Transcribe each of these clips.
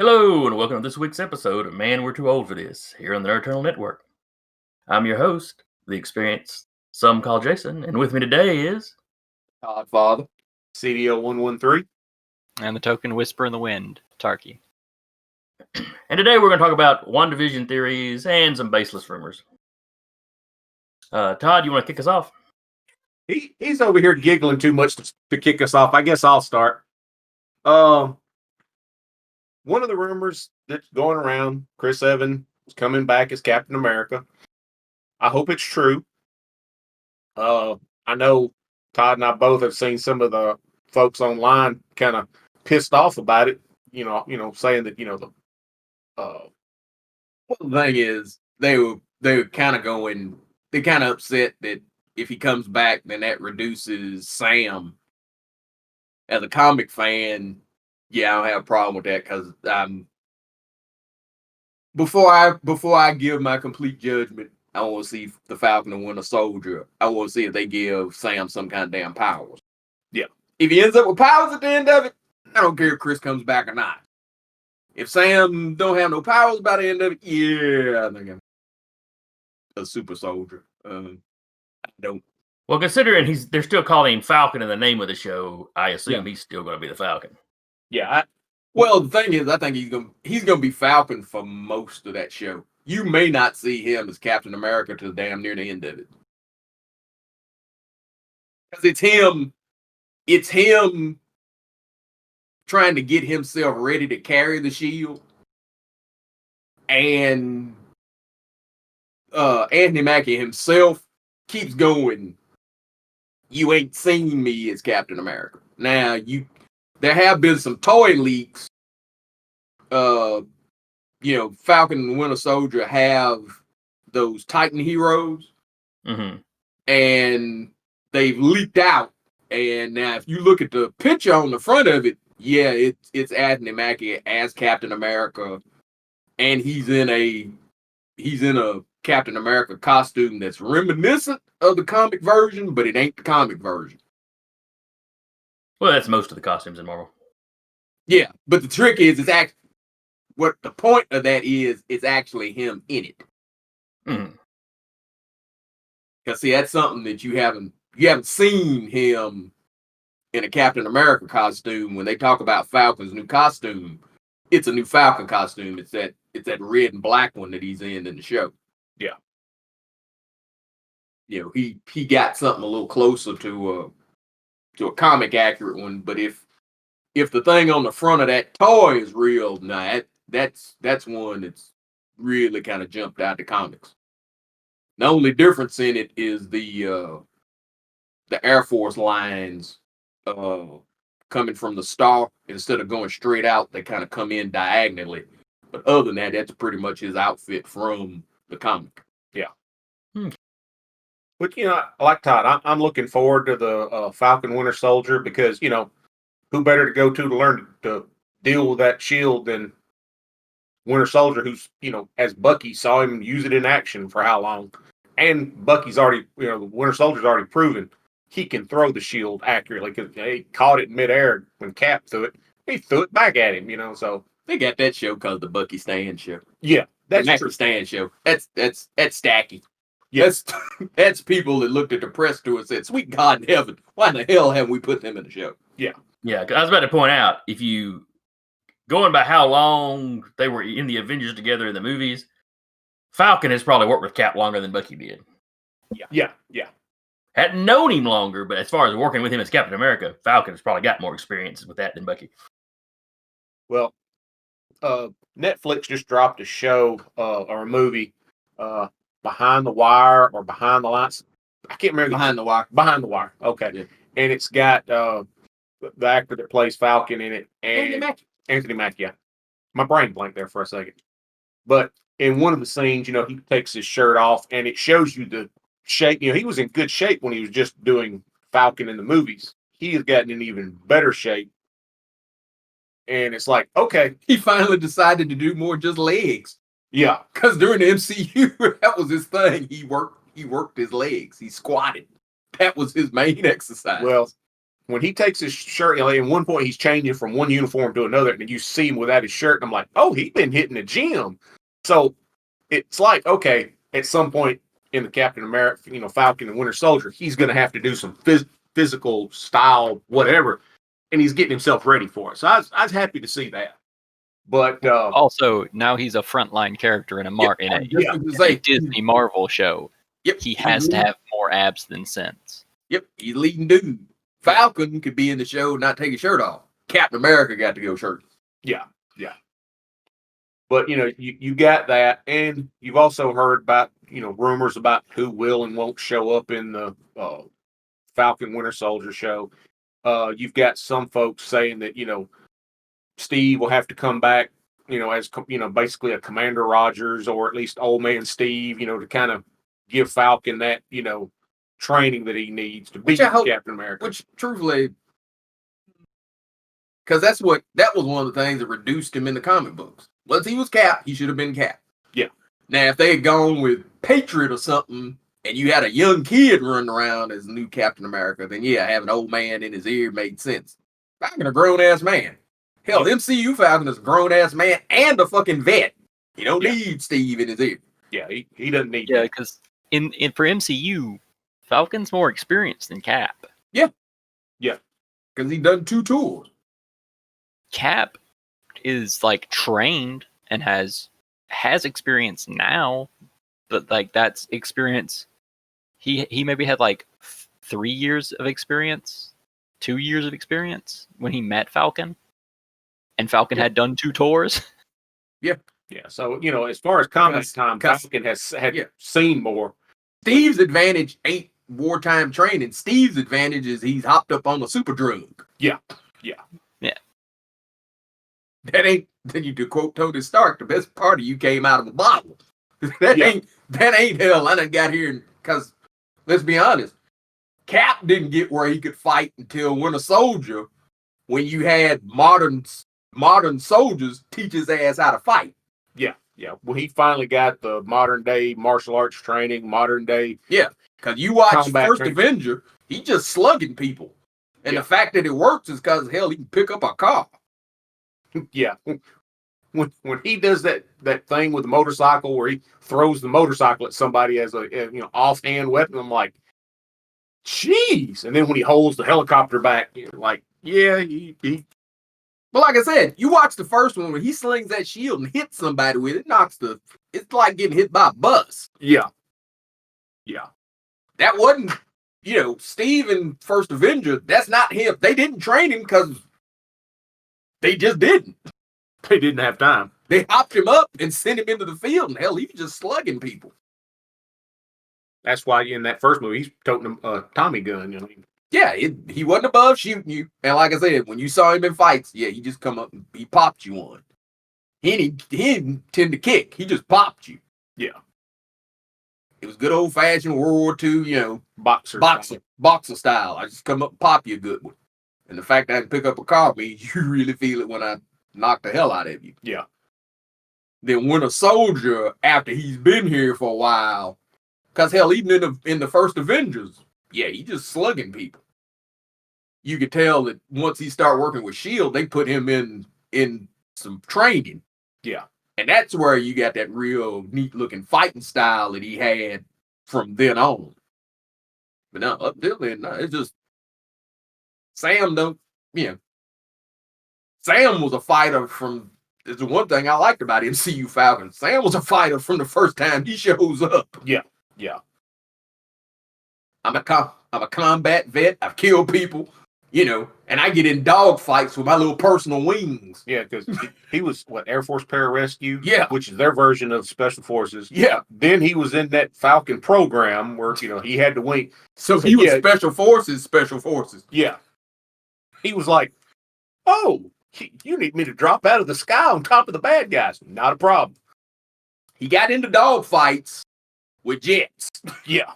Hello, and welcome to this week's episode of Man, We're Too Old for This, here on the Nerd Eternal Network. I'm your host, the experienced, some call Jason, and with me today is... Godfather, CDO 113. And the token whisper in the wind, Tarky. And today we're going to talk about Wandavision theories and some baseless rumors. Todd, you want to kick us off? He's over here giggling too much to kick us off. I guess I'll start. One of the rumors that's going around, Chris Evans is coming back as Captain America. I hope it's true. I know Todd and I both have seen some of the folks online kind of pissed off about it. Saying that the thing is they were kind of going. They're kind of upset that if he comes back, then that reduces Sam. As a comic fan, yeah, I don't have a problem with that because before I give my complete judgment, I want to see the Falcon and Winter Soldier. I want to see if they give Sam some kind of damn powers. Yeah, if he ends up with powers at the end of it, I don't care if Chris comes back or not. If Sam don't have no powers by the end of it, yeah, I think I'm a super soldier. I don't. Well, considering they're still calling him Falcon in the name of the show, I assume he's still going to be the Falcon. Yeah. Well, the thing is, I think he's gonna be Falcon for most of that show. You may not see him as Captain America to damn near the end of it, because it's him trying to get himself ready to carry the shield, and Anthony Mackie himself keeps going. You ain't seen me as Captain America. Now there have been some toy leaks. Falcon and Winter Soldier have those Titan heroes, and they've leaked out. And now, if you look at the picture on the front of it, yeah, it's Anthony Mackie as Captain America, and he's in a Captain America costume that's reminiscent of the comic version, but it ain't the comic version. Well, that's most of the costumes in Marvel. Yeah, but the trick is, what the point of that is, it's actually him in it. Because see, that's something that you haven't seen him in a Captain America costume. When they talk about Falcon's new costume, it's a new Falcon costume. It's that red and black one that he's in the show. Yeah. He got something a little closer to a comic accurate one, but if the thing on the front of that toy is real, that's one that's really kind of jumped out the comics. The only difference in it is the Air Force lines coming from the star. Instead of going straight out, they kind of come in diagonally. But other than that, that's pretty much his outfit from the comic. Yeah. But, like Todd, I'm looking forward to the Falcon Winter Soldier because, who better to go to learn to deal with that shield than Winter Soldier, who's, as Bucky saw him use it in action for how long. And Bucky's already, Winter Soldier's already proven he can throw the shield accurately because he caught it in midair when Cap threw it. He threw it back at him, so. They got that show called the Bucky Stan Show. Yeah, that's the Stan Show. That's stacky. Yes, that's people that looked at the press tour and said, "Sweet God in heaven, why in the hell haven't we put them in the show?" Yeah. Yeah, I was about to point out, if you going by how long they were in the Avengers together in the movies, Falcon has probably worked with Cap longer than Bucky did. Yeah. Hadn't known him longer, but as far as working with him as Captain America, Falcon has probably got more experience with that than Bucky. Well, Netflix just dropped a show or a movie, Behind the Wire or Behind the Lights. I can't remember. Behind the Wire. Behind the Wire. Okay. Yeah. And it's got the actor that plays Falcon in it. And Anthony Mackie. Yeah. My brain blanked there for a second. But in one of the scenes, he takes his shirt off and it shows you the shape. He was in good shape when he was just doing Falcon in the movies. He has gotten in even better shape. And it's like, okay, he finally decided to do more just legs. Yeah, because during the MCU, that was his thing. He worked his legs. He squatted. That was his main exercise. Well, when he takes his shirt, at one point he's changing from one uniform to another, and you see him without his shirt, and I'm like, oh, he's been hitting the gym. So it's like, okay, at some point in the Captain America, Falcon and Winter Soldier, he's going to have to do some physical style, whatever, and he's getting himself ready for it. So I was happy to see that. But also, now he's a frontline character in a Disney Marvel show. Yep, he has to have more abs than sense. Yep, he's leading dude. Falcon could be in the show and not take his shirt off. Captain America got to go shirtless. Yeah. But you got that, and you've also heard about rumors about who will and won't show up in the Falcon Winter Soldier show. You've got some folks saying that Steve will have to come back, as basically a Commander Rogers, or at least Old Man Steve, to kind of give Falcon that training that he needs to be Captain America. Which, truthfully, because that was one of the things that reduced him in the comic books. Once he was Cap, he should have been Cap. Yeah. Now, if they had gone with Patriot or something, and you had a young kid running around as new Captain America, then yeah, having an old man in his ear made sense. Falcon, a grown-ass man. Hell, the MCU Falcon is a grown-ass man and a fucking vet. You don't need Steve in his ear. Yeah, he doesn't need that. Because in for MCU, Falcon's more experienced than Cap. Yeah. Because he done 2 tours. Cap is like trained and has experience now, but like that's experience. He maybe had like 3 years of experience, 2 years of experience when he met Falcon, and Falcon had done 2 tours. Yeah. So as far as comic time, Falcon had seen more. Steve's advantage ain't wartime training. Steve's advantage is he's hopped up on the super drug. Yeah. That ain't, then you do quote Tony Stark, the best part of you came out of the bottle. That ain't hell. I done got here because, let's be honest, Cap didn't get where he could fight until Winter Soldier, when you had modern soldiers teach his ass how to fight. Yeah. Well, he finally got the modern day martial arts training, modern day. Yeah, because you watch First Avenger, he just slugging people. And the fact that it works is because, hell, he can pick up a car. Yeah. When he does that thing with the motorcycle where he throws the motorcycle at somebody as a offhand weapon, I'm like, jeez. And then when he holds the helicopter back, you're like, yeah, he. But like I said, you watch the first one when he slings that shield and hits somebody with it, it's like getting hit by a bus. Yeah. That wasn't, Steve in First Avenger, that's not him. They didn't train him because they just didn't. They didn't have time. They hopped him up and sent him into the field, and hell, he was just slugging people. That's why in that first movie, he's toting a Tommy gun. Yeah, he wasn't above shooting you. And like I said, when you saw him in fights, he just come up and he popped you one. He didn't tend to kick. He just popped you. Yeah. It was good old-fashioned World War II, boxer style. I just come up and pop you a good one. And the fact that I can pick up a car means you really feel it when I knock the hell out of you. Yeah. Then Winter Soldier, after he's been here for a while, because hell, even in the first Avengers, he just slugging people. You could tell that once he started working with S.H.I.E.L.D., they put him in some training. Yeah. And that's where you got that real neat-looking fighting style that he had from then on. But now, up till then, it's just Sam Sam was a fighter from. It's the one thing I liked about MCU Falcon. Sam was a fighter from the first time he shows up. Yeah. I'm a combat vet. I've killed people, and I get in dog fights with my little personal wings. Yeah, because he was Air Force Pararescue. Yeah, which is their version of Special Forces. Yeah. Then he was in that Falcon program where he had to wing. So he was Special Forces. Yeah. He was like, oh, you need me to drop out of the sky on top of the bad guys. Not a problem. He got into dog fights with jets. Yeah.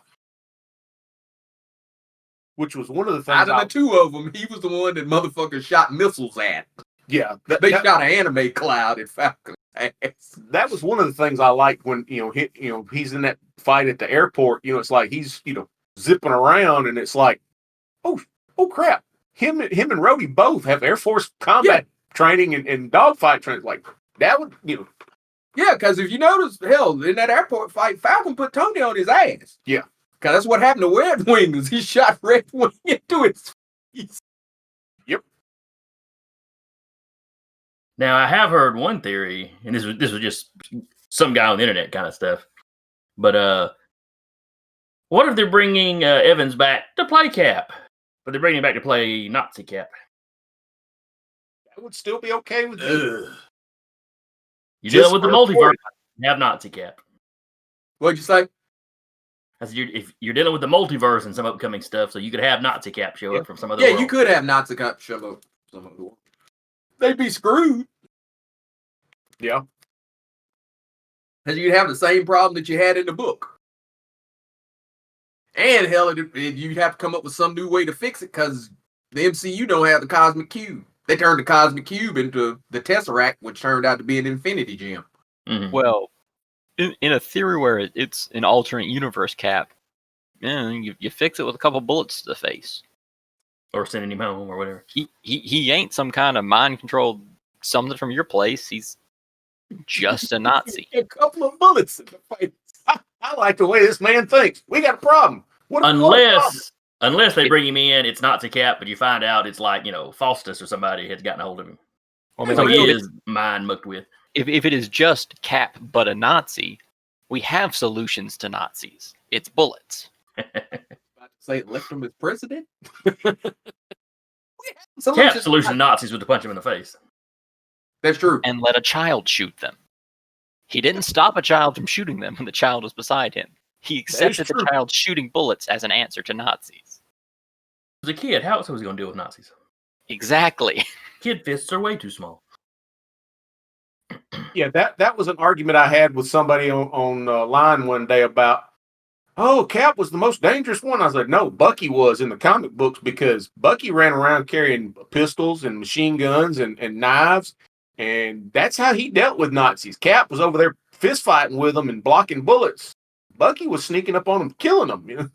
Which was one of the things. Out of the 2 of them, he was the one that motherfuckers shot missiles at. Yeah. They shot an anime cloud at Falcon's ass. That was one of the things I liked when, he's in that fight at the airport. It's like he's, zipping around and it's like, oh crap. him and Rhodey both have Air Force combat training and dogfight training. Like that would, Yeah, because if you notice, hell, in that airport fight, Falcon put Tony on his ass. Yeah. Because that's what happened to Red Wing, is he shot Red Wing into his face. Yep. Now I have heard one theory, and this was just some guy on the internet kind of stuff. But what if they're bringing Evans back to play Cap, but they're bringing him back to play Nazi Cap? That would still be okay with me. You're dealing with the multiverse. You have Nazi Cap. What'd you say? I said, if you're dealing with the multiverse and some upcoming stuff, so you could have Nazi Cap show up from some other world. You could have Nazi Cap show up from some other world. They'd be screwed. Yeah. Because you'd have the same problem that you had in the book. And hell, you'd have to come up with some new way to fix it because the MCU don't have the Cosmic Cube. They turned the Cosmic Cube into the Tesseract, which turned out to be an Infinity Gem. Mm-hmm. Well, in a theory where it's an alternate universe Cap, you fix it with a couple bullets to the face. Or sending him home or whatever. He ain't some kind of mind controlled something from your place. He's just a Nazi. A couple of bullets in the face. I like the way this man thinks. We got a problem. Unless they bring him in, it's Nazi Cap, but you find out it's like, Faustus or somebody has gotten a hold of him. Well, so he is mind mucked with. If it is just Cap but a Nazi, we have solutions to Nazis. It's bullets. About to say left him as president? Cap's solution to Nazis was to punch him in the face. That's true. And let a child shoot them. He didn't stop a child from shooting them when the child was beside him. He accepted the child shooting bullets as an answer to Nazis. As a kid, how else was he going to deal with Nazis? Exactly. Kid fists are way too small. Yeah, that was an argument I had with somebody on line one day about, Cap was the most dangerous one. I was like, no, Bucky was in the comic books because Bucky ran around carrying pistols and machine guns and knives, and that's how he dealt with Nazis. Cap was over there fist fighting with them and blocking bullets. Bucky was sneaking up on them, killing them.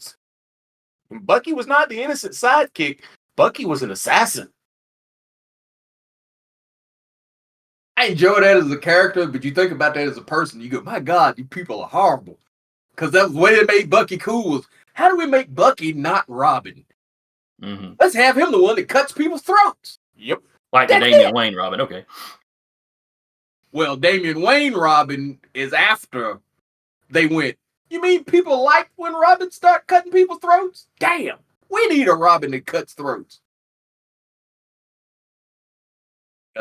And Bucky was not the innocent sidekick. Bucky was an assassin. I enjoy that as a character, but you think about that as a person, you go, my God, you people are horrible. Because that was the way they made Bucky cool was, how do we make Bucky not Robin? Mm-hmm. Let's have him the one that cuts people's throats. Yep. Like the Damian Wayne Robin, okay. Well, Damian Wayne Robin is after they went, you mean people like when Robin start cutting people's throats? Damn, we need a Robin that cuts throats.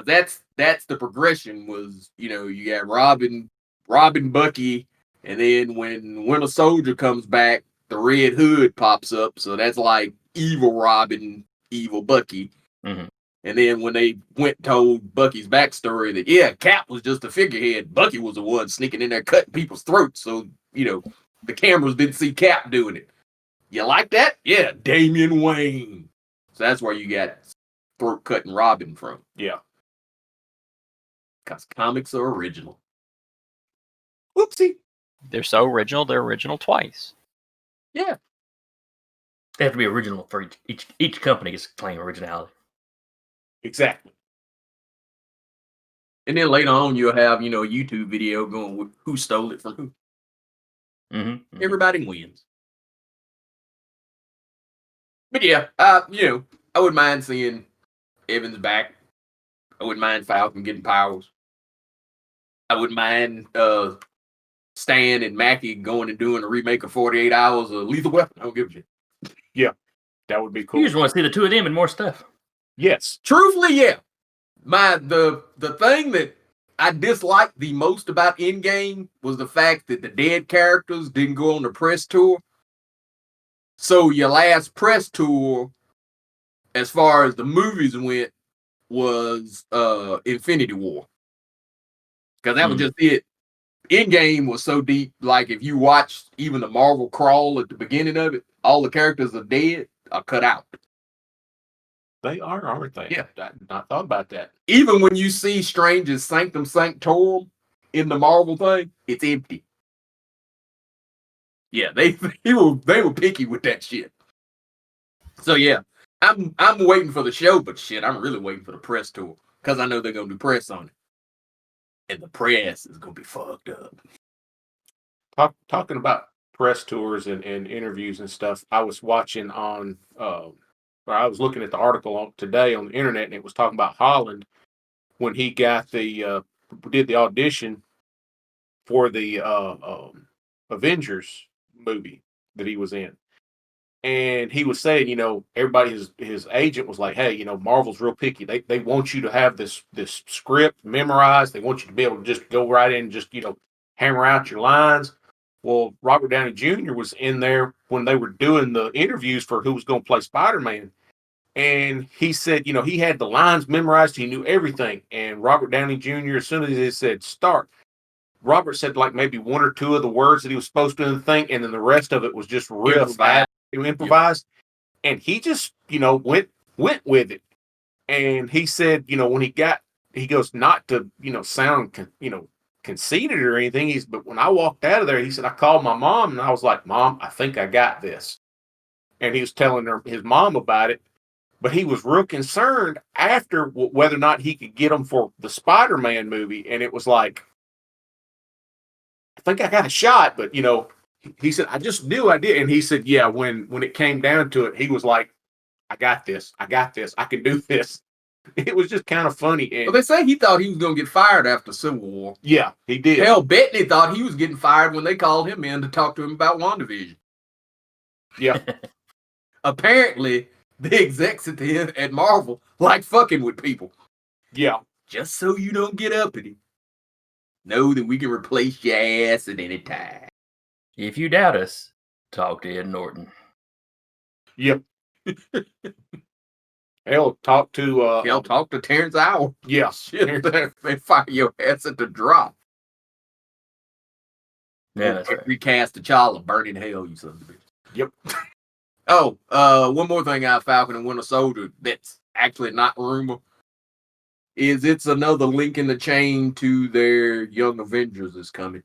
That's the progression was, you got Robin, Bucky, and then when Winter Soldier comes back, the Red Hood pops up. So that's like evil Robin, evil Bucky. Mm-hmm. And then when they went and told Bucky's backstory that, Cap was just a figurehead, Bucky was the one sneaking in there cutting people's throats. So, the cameras didn't see Cap doing it. You like that? Yeah, Damian Wayne. So that's where you got throat cutting Robin from. Yeah. Because comics are original. Whoopsie. They're so original, they're original twice. Yeah. They have to be original for each company gets to claim originality. Exactly. And then later on, you'll have, a YouTube video going with who stole it from who. Mm-hmm. Mm-hmm. Everybody wins. But yeah, I wouldn't mind seeing Evans back. I wouldn't mind Falcon getting powers. I wouldn't mind Stan and Mackie going and doing a remake of 48 Hours of Lethal Weapon. I don't give a shit. Yeah, that would be cool. You just want to see the two of them and more stuff. Yes. Truthfully, yeah. The thing that I disliked the most about Endgame was the fact that the dead characters didn't go on the press tour. So your last press tour, as far as the movies went, was Infinity War. Because that was just it. Endgame was so deep, like if you watched even the Marvel crawl at the beginning of it, all the characters are dead, are cut out. They are, aren't they? Yeah. I not thought about that. Even when you see Strange's Sanctum Sanctorum in the Marvel thing, it's empty. Yeah, they were picky with that shit. So yeah, I'm waiting for the show, but shit, I'm really waiting for the press tour because I know they're gonna do press on it, and the press is gonna be fucked up. Talking about press tours and interviews and stuff, I was watching on, or I was looking at the article today on the internet, and it was talking about Holland when he got did the audition for the Avengers movie that he was in. And he was saying, everybody, his agent was like, hey, Marvel's real picky. They want you to have this script memorized. They want you to be able to just go right in and just, hammer out your lines. Well, Robert Downey Jr. was in there when they were doing the interviews for who was going to play Spider-Man. And he said, he had the lines memorized. He knew everything. And Robert Downey Jr., as soon as he said start, Robert said like maybe one or two of the words that he was supposed to in the thing. And then the rest of it was just riff, improvised. Yep. And he just, went with it. And he said, when he goes, not to, sound, conceited or anything. But when I walked out of there, he said, I called my mom and I was like, Mom, I think I got this. And he was telling his mom about it. But he was real concerned after whether or not he could get them for the Spider-Man movie. And it was like, I think I got a shot, but he said, I just knew I did. And he said, yeah, when it came down to it, he was like, I got this. I can do this. It was just kind of funny. And well, they say he thought he was going to get fired after Civil War. Yeah, he did. Hell, Bettany thought he was getting fired when they called him in to talk to him about WandaVision. Yeah. Apparently, the executive at Marvel like fucking with people. Yeah. Just so you don't get uppity. Know that we can replace your ass at any time. If you doubt us, talk to Ed Norton. Yep. Hell, talk to Terrence Howard. Yeah. Shit, they fire your ass at the drop. Yeah, that's right. Recast T'Challa, burn in hell, you son of a bitch. Yep. Oh, one more thing out of Falcon and Winter Soldier that's actually not rumor is it's another link in the chain to their Young Avengers is coming.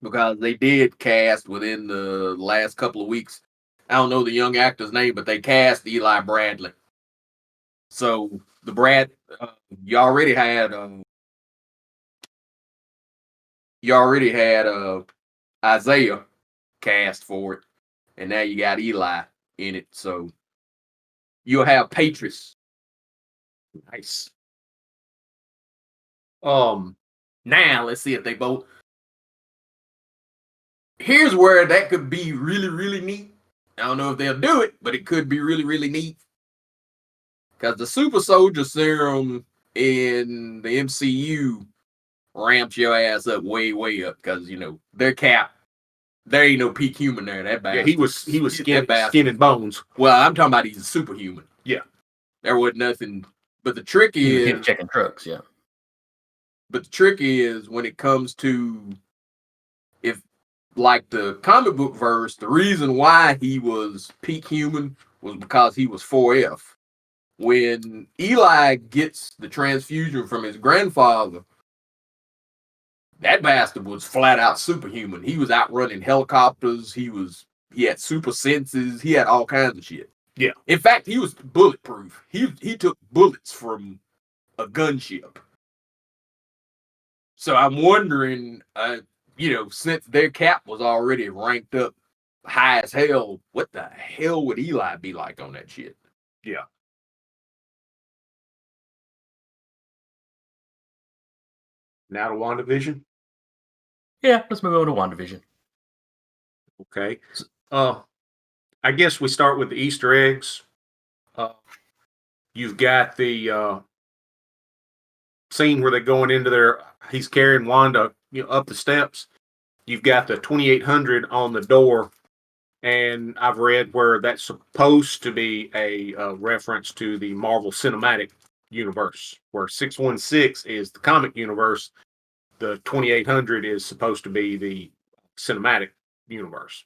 Because they did cast within the last couple of weeks. I don't know the young actor's name, but they cast Eli Bradley. So you already had Isaiah cast for it, and now you got Eli in it. So you'll have Patriots. Nice. Now let's see if they both. Here's where that could be really, really neat. I don't know if they'll do it, but it could be really, really neat. Because the super soldier serum in the MCU ramps your ass up way, way up. Because, their Cap, there ain't no peak human there. That bastard. Yeah, he was skin and bones. Well, I'm talking about he's a superhuman. Yeah. There wasn't nothing. But the trick is checking trucks, yeah. But the trick is when it comes to like the comic book verse, the reason why he was peak human was because he was 4F. When Eli gets the transfusion from his grandfather, that bastard was flat out superhuman. He was outrunning helicopters. He had super senses. He had all kinds of shit. Yeah. In fact, he was bulletproof. He took bullets from a gunship. So I'm wondering, since their Cap was already ranked up high as hell, what the hell would Eli be like on that shit? Yeah. Now to WandaVision? Yeah, let's move on to WandaVision. Okay. I guess we start with the Easter eggs. You've got the scene where they're going into he's carrying Wanda up the steps. You've got the 2800 on the door, and I've read where that's supposed to be a reference to the Marvel Cinematic Universe, where 616 is the comic universe. The 2800 is supposed to be the cinematic universe.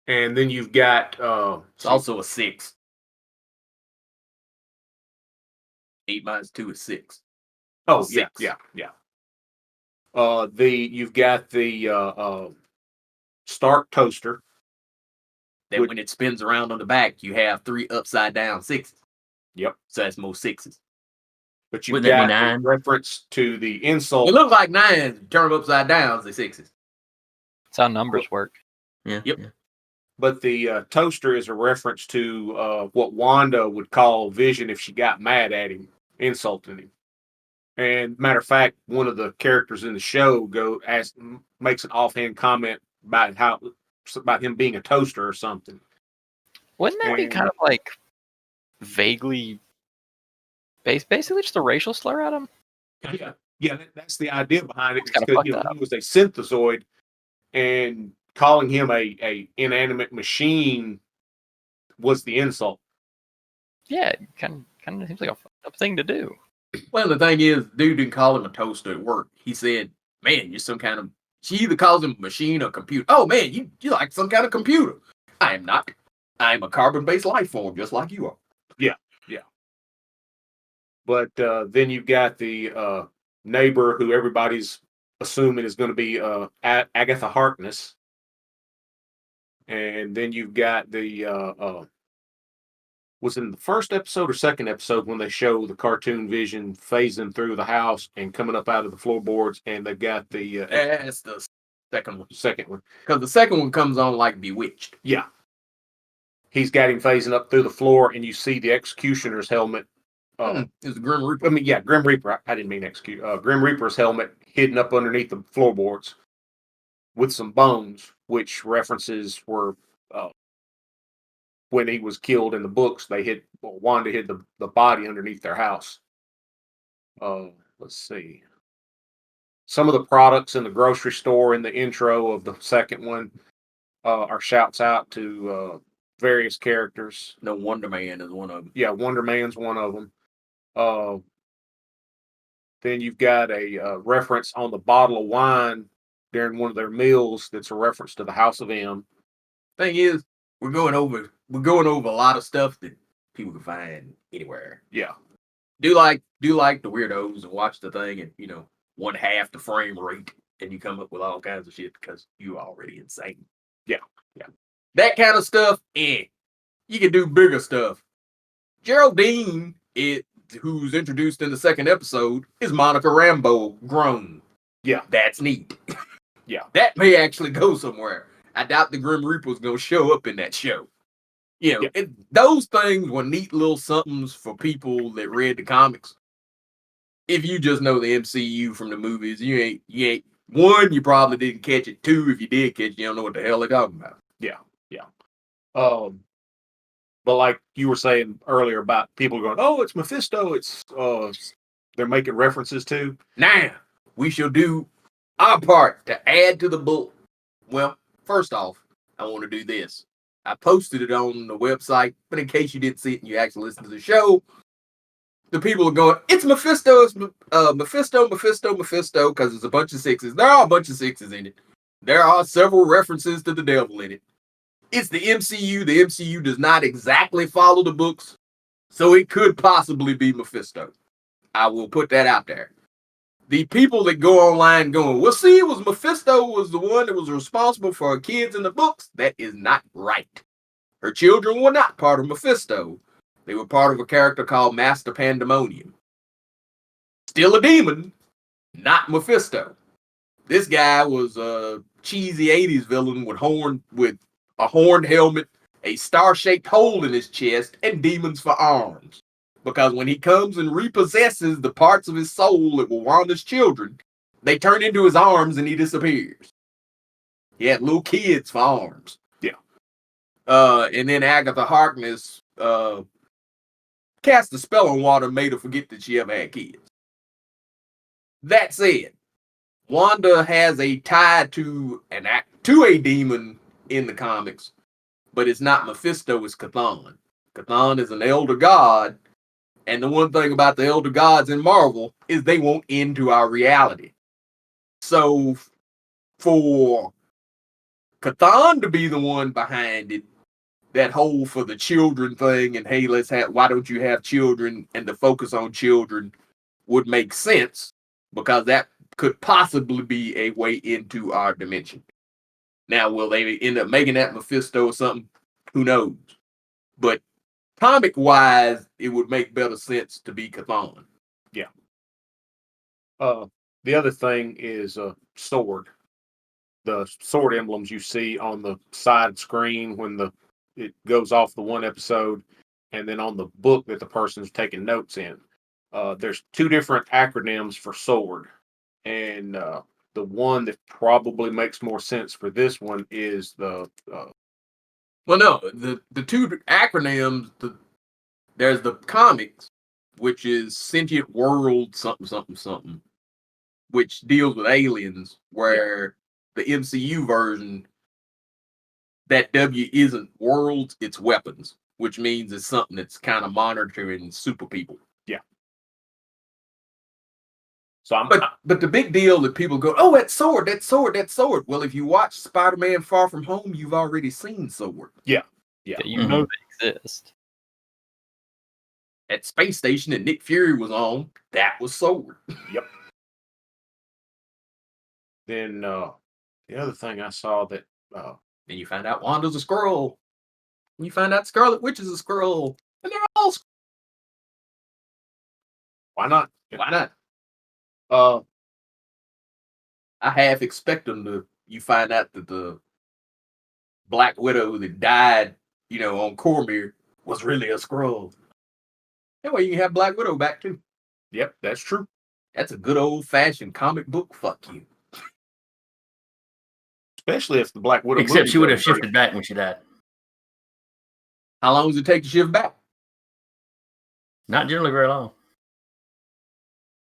And then you've got it's also a 6. 8 minus 2 is 6. Oh, 6. Yeah. You've got the Stark toaster, That when it spins around on the back, you have 3 upside down 6s. Yep. So that's more 6s. But you Wouldn't that be got a 9? reference to the insult. It looks like 9s, turn them upside down, they're 6s. That's how numbers work. Yeah. Yep. Yeah. But the toaster is a reference to what Wanda would call Vision if she got mad at him, insulting him. And matter of fact, one of the characters in the show makes an offhand comment about him being a toaster or something. Wouldn't that be kind of like vaguely basically just a racial slur at him? Yeah, that's the idea behind it. It's kinda Because fucked up. he was a synthezoid, and calling him a inanimate machine was the insult. Yeah, it kind of seems like a fucked up thing to do. Well, the thing is, dude didn't call him a toaster at work. He said, man, you're some kind of... She either calls him a machine or computer. Oh, man, you like some kind of computer. I am not. I am a carbon-based life form, just like you are. Yeah. But then you've got the neighbor who everybody's assuming is going to be Agatha Harkness. And then you've got the... was it in the first episode or second episode when they show the cartoon Vision phasing through the house and coming up out of the floorboards, and they've got the... That's the second one. second one. Because the second one comes on like Bewitched. Yeah. He's got him phasing up through the floor, and you see the Executioner's helmet. It's Grim Reaper. Grim Reaper. I didn't mean execute. Grim Reaper's helmet hidden up underneath the floorboards with some bones, which references were when he was killed in the books. Wanda hid the body underneath their house. Let's see. Some of the products in the grocery store in the intro of the second one are shouts out to various characters. No, Wonder Man is one of them. Yeah, Wonder Man's one of them. Then you've got a reference on the bottle of wine during one of their meals that's a reference to the House of M. Thing is, we're going over a lot of stuff that people can find anywhere. Yeah. Do like the weirdos and watch the thing and 1/2 the frame rate, and you come up with all kinds of shit because you're already insane. Yeah. That kind of stuff, you can do bigger stuff. Geraldine, who's introduced in the second episode, is Monica Rambeau grown. Yeah. That's neat. Yeah. That may actually go somewhere. I doubt the Grim Reaper's going to show up in that show. Those things were neat little somethings for people that read the comics. If you just know the MCU from the movies, you ain't one, you probably didn't catch it. 2, if you did catch it, you don't know what the hell they're talking about. Yeah. But like you were saying earlier about people going, oh, it's Mephisto. It's they're making references to. Now, we shall do our part to add to the book. Well, first off, I want to do this. I posted it on the website, but in case you didn't see it and you actually listened to the show, the people are going, it's Mephisto, it's Mephisto, because there's a bunch of 6s. There are a bunch of 6s in it. There are several references to the devil in it. It's the MCU. The MCU does not exactly follow the books, so it could possibly be Mephisto. I will put that out there. The people that go online going, well, see, Mephisto was the one that was responsible for her kids in the books. That is not right. Her children were not part of Mephisto. They were part of a character called Master Pandemonium. Still a demon, not Mephisto. This guy was a cheesy 80s villain with a horned helmet, a star-shaped hole in his chest, and demons for arms. Because when he comes and repossesses the parts of his soul that were Wanda's children, they turn into his arms and he disappears. He had little kids for arms. Yeah. And then Agatha Harkness cast a spell on Wanda and made her forget that she ever had kids. That said, Wanda has a tie to a demon in the comics, but it's not Mephisto, it's Chthon. Chthon is an elder god, and the one thing about the elder gods in Marvel is they won't end to our reality. So for Chthon to be the one behind it, that whole for the children thing, and hey, why don't you have children, and the focus on children would make sense, because that could possibly be a way into our dimension. Now, will they end up making that Mephisto or something? Who knows? But comic wise, it would make better sense to be Chthon. The other thing is sword. The sword emblems you see on the side screen when it goes off the one episode, and then on the book that the person's taking notes in. There's two different acronyms for sword, and the one that probably makes more sense for this one is the. Well, no, the two acronyms. There's the comics, which is Sentient World something something something, which deals with aliens, where the MCU version, that W isn't worlds, it's weapons, which means it's something that's kind of monitoring super people. Yeah. So but the big deal that people go, oh, that sword, that sword, that sword. Well, if you watch Spider-Man Far From Home, you've already seen sword. Yeah. You know they exist. At space station that Nick Fury was on, that was sword. Yep. Then the other thing I saw that then you find out Wanda's a Skrull. And you find out Scarlet Witch is a Skrull. And they're all why not? Why not? I half expect them to. You find out that the Black Widow that died, on Cormyr was really a Skrull. That way you can have Black Widow back too. Yep, that's true. That's a good old-fashioned comic book fuck you. Especially if the Black Widow. Except she would have shifted back when she died. How long does it take to shift back? Not generally very long.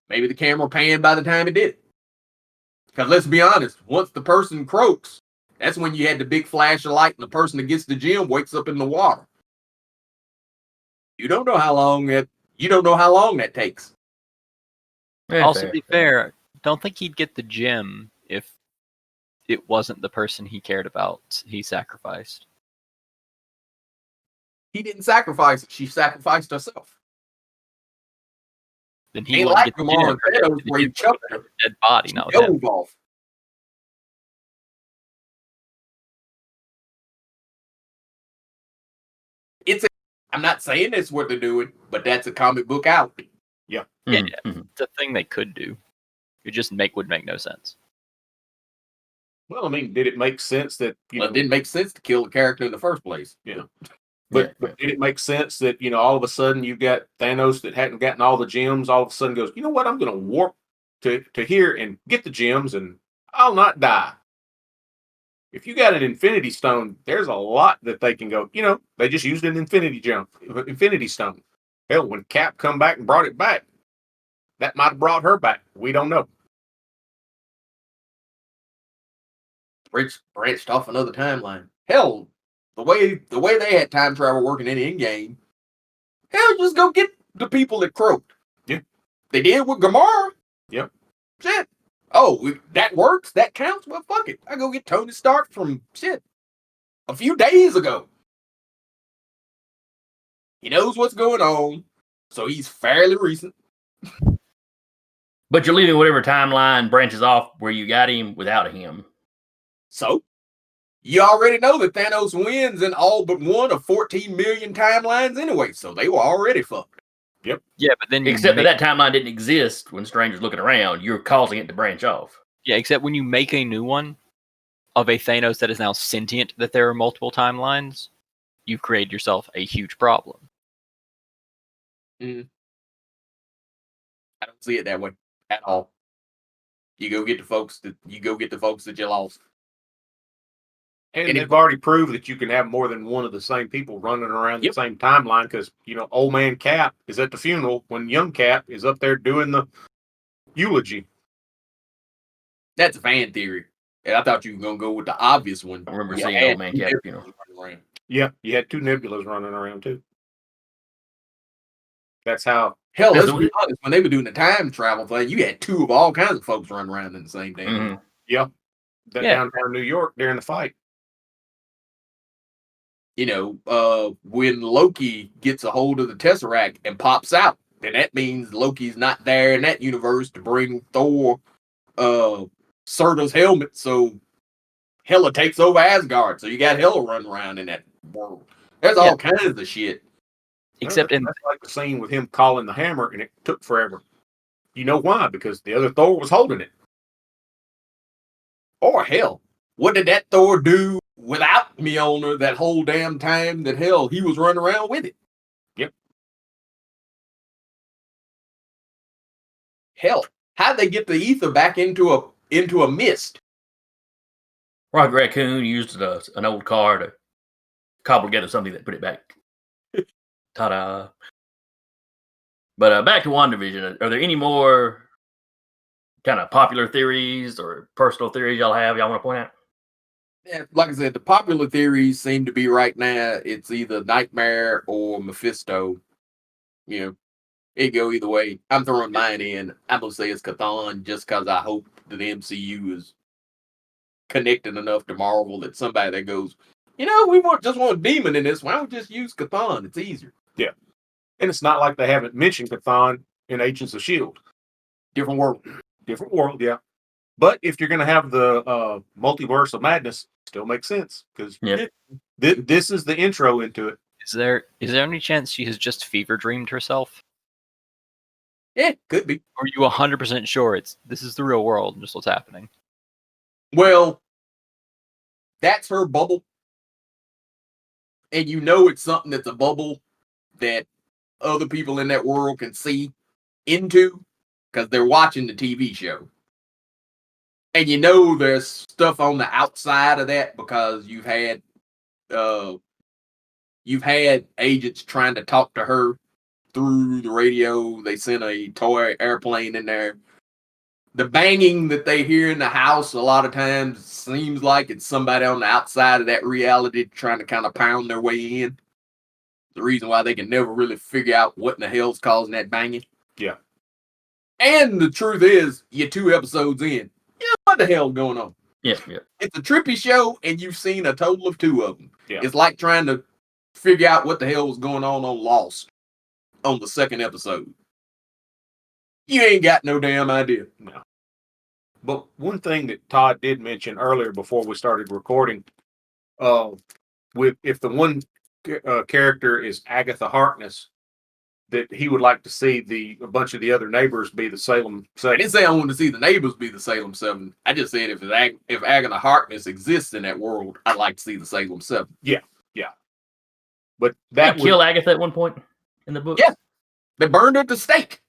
Maybe the camera panned by the time it did it. Because let's be honest, once the person croaks, that's when you had the big flash of light and the person that gets the gem wakes up in the water. You don't know how long that takes. Yeah, Also, fair. be fair, don't think he'd get the gem if it wasn't the person he cared about. He sacrificed. He didn't sacrifice it. She sacrificed herself. Then he Ain't wouldn't like get the Gamora gem. and Thanos where he chucked her. Dead body. No, Dove off. I'm not saying that's what they're doing, but that's a comic book out. Yeah, Mm-hmm. it's a thing they could do. It just would make no sense. Well, I mean, did it make sense that It didn't make sense to kill the character in the first place. Yeah. But did it make sense that all of a sudden you've got Thanos that hadn't gotten all the gems, all of a sudden goes, you know what, I'm going to warp to here and get the gems and I'll not die. If you got an Infinity Stone, there's a lot that they can go, they just used an Infinity Stone. Hell, when Cap come back and brought it back, that might have brought her back. We don't know. Branched off another timeline. Hell, the way they had time travel working in Endgame, hell, just go get the people that croaked. Yeah. They did with Gamora. Yep. Shit. Oh, that works? That counts? Well, fuck it. I go get Tony Stark from a few days ago. He knows what's going on, so he's fairly recent. But you're leaving whatever timeline branches off where you got him without him. So, you already know that Thanos wins in all but one of 14 million timelines anyway, so they were already fucked. Yep. Yeah, but then Except that timeline didn't exist when Stranger's looking around. You're causing it to branch off. Yeah, except when you make a new one of a Thanos that is now sentient, that there are multiple timelines, you've created yourself a huge problem. I don't see it that way at all. You go get the folks that you lost. And they've already proved that you can have more than one of the same people running around the same timeline because, old man Cap is at the funeral when young Cap is up there doing the eulogy. That's a fan theory. And I thought you were going to go with the obvious one. I remember seeing old man Cap at the funeral. Yeah, you had two Nebulas running around too. That's how. Hell, let's be honest. When they were doing the time travel thing, you had two of all kinds of folks running around in the same day. Mm-hmm. Yep. Down there in New York during the fight. When Loki gets a hold of the Tesseract and pops out, then that means Loki's not there in that universe to bring Thor Surtur's helmet, so Hela takes over Asgard. So you got Hela running around in that world. There's all kinds of shit. Except in That's like the scene with him calling the hammer, and it took forever. You know why? Because the other Thor was holding it. Or hell, what did that Thor do without Mjolnir that whole damn time that hell he was running around with it? Yep. Hell, how'd they get the ether back into a mist? Rocket Raccoon used an old car to cobble together something that put it back. Ta-da. But back to WandaVision. Are there any more kind of popular theories or personal theories y'all want to point out? Yeah, like I said, the popular theories seem to be right now it's either Nightmare or Mephisto. You know, it go either way. I'm throwing mine in. I'm gonna say it's Chthon just because I hope that the MCU is connected enough to Marvel that somebody that goes, we just want Demon in this. Why don't we just use Chthon? It's easier. Yeah. And it's not like they haven't mentioned Chthon in Agents of S.H.I.E.L.D. Different world. Different world, yeah. But if you're going to have the multiverse of madness, still makes sense because this is the intro into it. Is there any chance she has just fever dreamed herself? Yeah, could be. Or are you 100% sure this is the real world and just what's happening? Well, that's her bubble. And it's something that's a bubble that other people in that world can see into because they're watching the TV show. And there's stuff on the outside of that because you've had agents trying to talk to her through the radio. They sent a toy airplane in there. The banging that they hear in the house a lot of times seems like it's somebody on the outside of that reality trying to kind of pound their way in. The reason why they can never really figure out what in the hell's causing that banging. Yeah. And the truth is, you're 2 episodes in. What the hell's going on? Yeah. It's a trippy show, and you've seen a total of 2 of them. Yeah. It's like trying to figure out what the hell was going on Lost on the 2nd episode. You ain't got no damn idea. No. But one thing that Todd did mention earlier before we started recording, if the one character is Agatha Harkness, that he would like to see a bunch of the other neighbors be the Salem 7. I didn't say I wanted to see the neighbors be the Salem 7. I just said if Agatha Harkness exists in that world, I'd like to see the Salem 7. Yeah. But that would kill Agatha at one point in the book. Yeah, they burned her at the stake.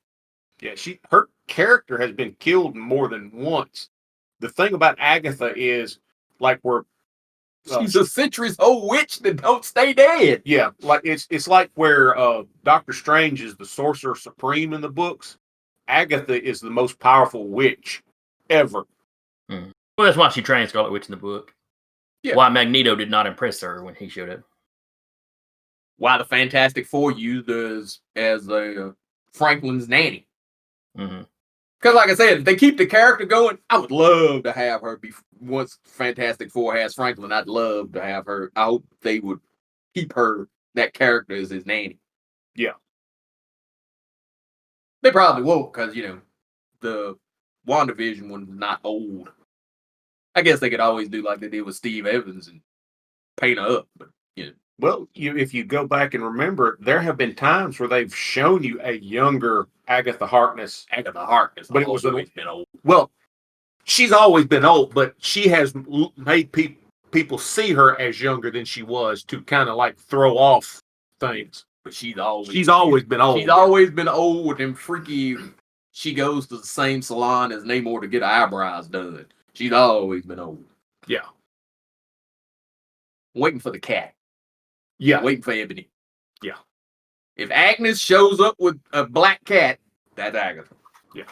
Yeah, her character has been killed more than once. The thing about Agatha is, like, she's a centuries-old witch that don't stay dead. Yeah, like it's like where Doctor Strange is the sorcerer supreme in the books. Agatha is the most powerful witch ever. Well, that's why she trained Scarlet Witch in the book. Yeah. Why Magneto did not impress her when he showed up. Why the Fantastic Four used as Franklin's nanny. Mm-hmm. Because, like I said, if they keep the character going, I would love to have her be. Once Fantastic Four has Franklin, I'd love to have her. I hope they would keep that character as his nanny. Yeah. They probably won't, because, the WandaVision one's not old. I guess they could always do like they did with Steve Evans and paint her up, but, Well, if you go back and remember, there have been times where they've shown you a younger Agatha Harkness. But it was always been old. Well, she's always been old, but she has made people see her as younger than she was to kind of like throw off things. But she's always been old. She's always been old and freaky. She goes to the same salon as Namor to get her eyebrows done. She's always been old. Yeah. Waiting for the cat. Yeah. Waiting for Ebony. Yeah. If Agnes shows up with a black cat, that's Agatha. Yeah.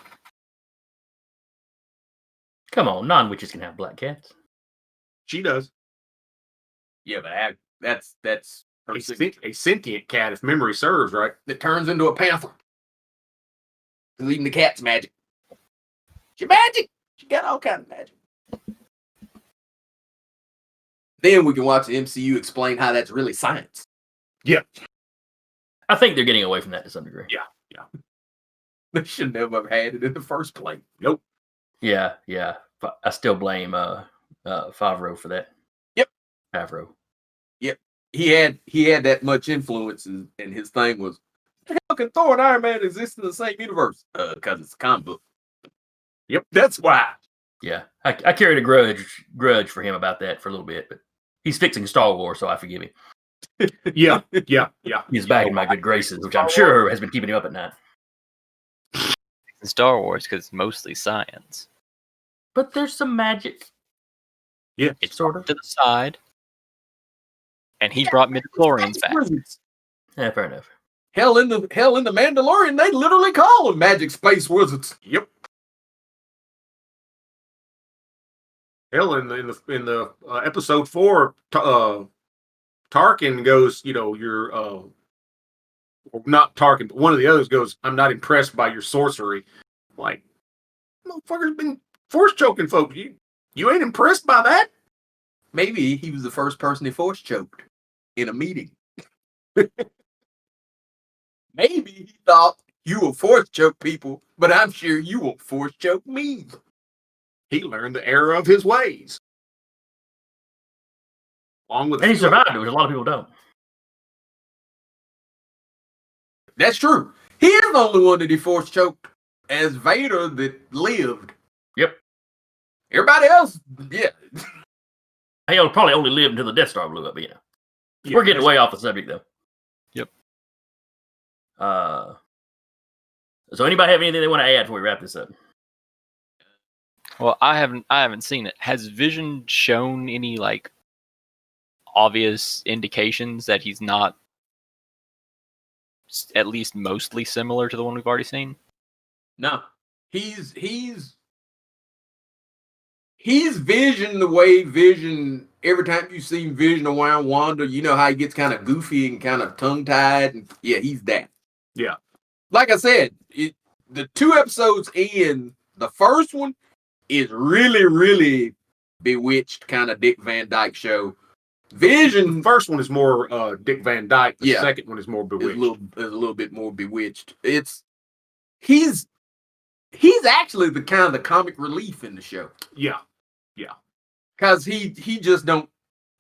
Come on, non-witches can have black cats. She does. Yeah, but that's her a sentient cat, if memory serves, right? That turns into a panther. Because even the cat's magic. She magic. She got all kind of magic. Then we can watch the MCU explain how that's really science. Yeah. I think they're getting away from that to some degree. Yeah. They should never have had it in the first place. Nope. Yeah. I still blame Favreau for that. Yep. Favreau. Yep. he had that much influence, and his thing was, how can Thor and Iron Man exist in the same universe? Because it's a comic book. Yep, that's why. Yeah, I carried a grudge for him about that for a little bit, but he's fixing Star Wars, so I forgive him. Yeah. He's back in my good graces, which I'm sure has been keeping him up at night. In Star Wars, because it's mostly science. But there's some magic. Yeah, It's sort of. to the side. And he brought midichlorians back. Yeah, fair enough. Hell in the Mandalorian, they literally call them magic space wizards. Yep. Hell, in the episode 4, Tarkin goes, you're or not Tarkin, but one of the others goes, I'm not impressed by your sorcery. Like, motherfucker's been force choking folks. You ain't impressed by that? Maybe he was the first person he force choked in a meeting. Maybe he thought you will force choke people, but I'm sure you won't force choke me. He learned the error of his ways. Along with And he survived it, which a lot of people don't. That's true. He is the only one that he force choked as Vader that lived. Yep. Everybody else, yeah. He'll probably only live until the Death Star blew up, but yeah. We're getting way off the subject, though. Yep. So anybody have anything they want to add before we wrap this up? Well, I haven't seen it. Has Vision shown any like obvious indications that he's not at least mostly similar to the one we've already seen? No. He's Vision the way Vision, every time you see Vision around Wanda, you know how he gets kind of goofy and kind of tongue-tied? And yeah, he's that. Yeah. Like I said, the 2 episodes in, the first one is really, really bewitched kind of Dick Van Dyke show. Vision, The first one is more Dick Van Dyke. The Yeah. second one is more is Bewitched. a little bit more bewitched. He's actually the kind of the comic relief in the show. Yeah. Cause he just don't.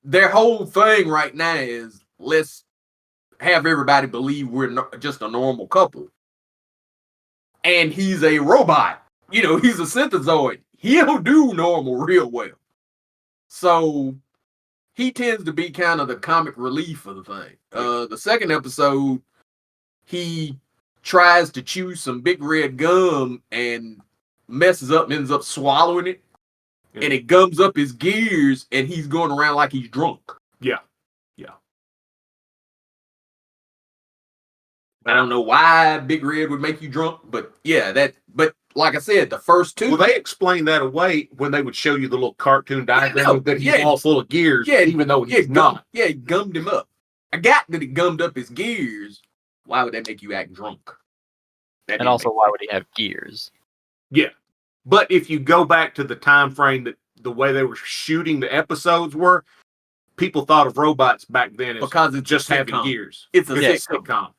Their whole thing right now is let's have everybody believe we're just a normal couple. And he's a robot. He's a synthezoid. He don't do normal real well. So he tends to be kind of the comic relief of the thing. The second episode, he tries to chew some big red gum and messes up and ends up swallowing it. Yeah. And it gums up his gears and he's going around like he's drunk. Yeah. I don't know why Big Red would make you drunk, but yeah, but like I said, the first 2. Well, they explained that away when they would show you the little cartoon diagram no, that he's yeah. all full of gears, Yeah, even though he's not. Yeah, he gummed him up. I got that it gummed up his gears. Why would that make you act drunk? That And didn't also, make why would he have gears? Yeah. But if you go back to the time frame that the way they were shooting the episodes were, people thought of robots back then as because it's just a having sitcom. gears. It's a It's sitcom.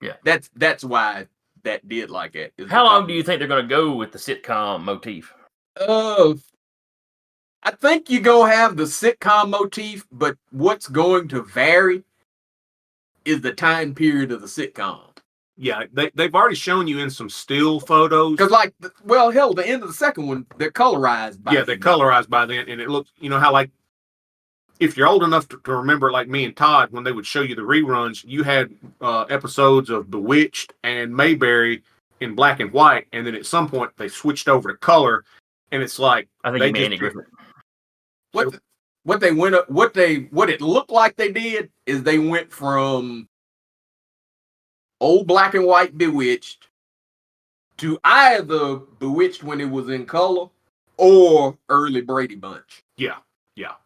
Yeah. That's why that did like it. How long do you think they're going to go with the sitcom motif? I think you're going to have the sitcom motif, but what's going to vary is the time period of the sitcom. Yeah, they've already shown you in some still photos. Because, hell, the end of the second one, they're colorized by They're colorized by then, and it looks, how like, if you're old enough to remember, like me and Todd, when they would show you the reruns, you had episodes of Bewitched and Mayberry in black and white, and then at some point they switched over to color, and it's like I think they you mean Andy Griffith. What it looked like they did is they went from old black and white Bewitched to either Bewitched when it was in color or early Brady Bunch. Yeah.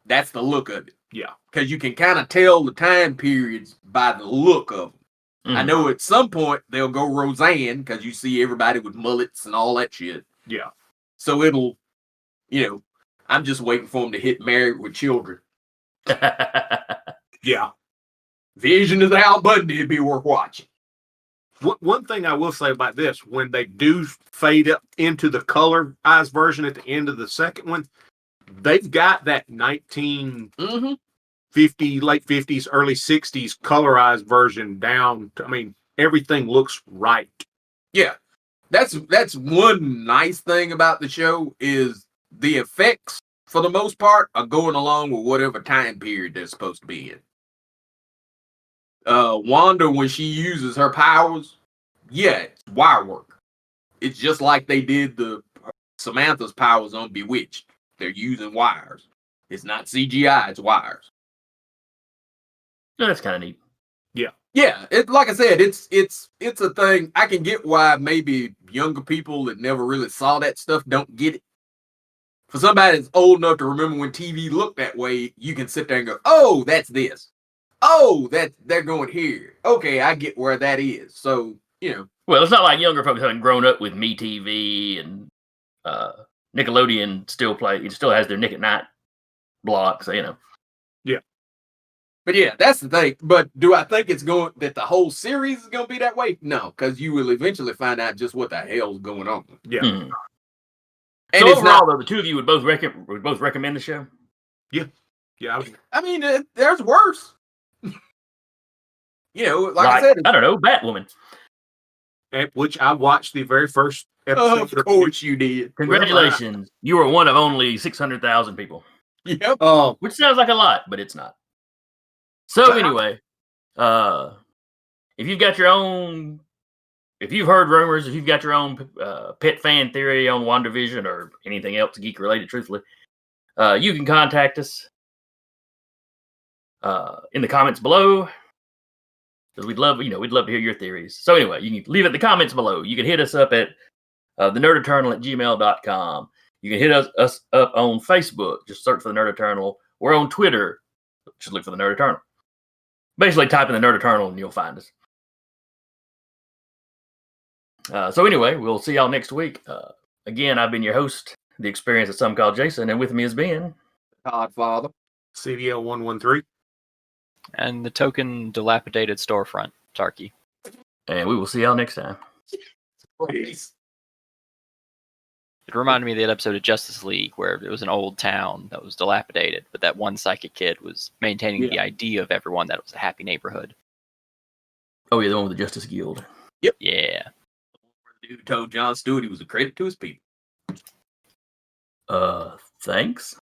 That's the look of it. Yeah. Because you can kind of tell the time periods by the look of them. I know at some point they'll go Roseanne because you see everybody with mullets and all that shit. Yeah. So it'll, I'm just waiting for them to hit Married with Children. Yeah. Vision is Al Bundy, it'd be worth watching. One thing I will say about this, when they do fade up into the colorized version at the end of the second one, they've got that 19 late 50s, early 60s colorized version down to, I mean, everything looks right. Yeah. That's one nice thing about the show is the effects, for the most part, are going along with whatever time period they're supposed to be in. Wanda, when she uses her powers, yeah, it's wire work. It's just like they did the Samantha's powers on Bewitched. They're using wires. It's not CGI, it's wires. Yeah, that's kind of neat. Yeah, it like I said, it's a thing. I can get why maybe younger people that never really saw that stuff don't get it. For somebody that's old enough to remember when TV looked that way, you can sit there and go, "Oh, that's this. Oh, they're going here. Okay, I get where that is." So, you know. Well, it's not like younger folks haven't grown up with MeTV and Nickelodeon still has their Nick at Night block, so you know. But yeah, that's the thing. But do I think it's going that the whole series is going to be that way? No, because you will eventually find out just what the hell's going on. Yeah. Mm. And So it's overall, not, though, the two of you would both recommend the show. Yeah. I mean, there's worse. You know, like I said, I don't know, Batwoman. Which I watched the very first episode. of course you did. Congratulations, you were one of only 600,000 people. Yep. Which sounds like a lot, but it's not. So anyway, if you've heard rumors, if you've got your own pet fan theory on WandaVision or anything else geek related, truthfully, you can contact us in the comments below, because we'd love to hear your theories. So anyway, you can leave it in the comments below. You can hit us up at thenerdeternal@gmail.com. You can hit us up on Facebook. Just search for the Nerd Eternal. We're on Twitter. Just look for the Nerd Eternal. Basically, type in the Nerd Eternal and you'll find us. So anyway, we'll see y'all next week. Again, I've been your host, the experience that some call Jason, and with me has been Godfather. CDL 113. And the token dilapidated storefront, Tarky. And we will see y'all next time. Peace. It reminded me of that episode of Justice League where it was an old town that was dilapidated, but that one psychic kid was maintaining the idea of everyone that it was a happy neighborhood. Oh yeah, the one with the Justice Guild. Yep. Yeah. The dude told Jon Stewart he was a credit to his people. Thanks.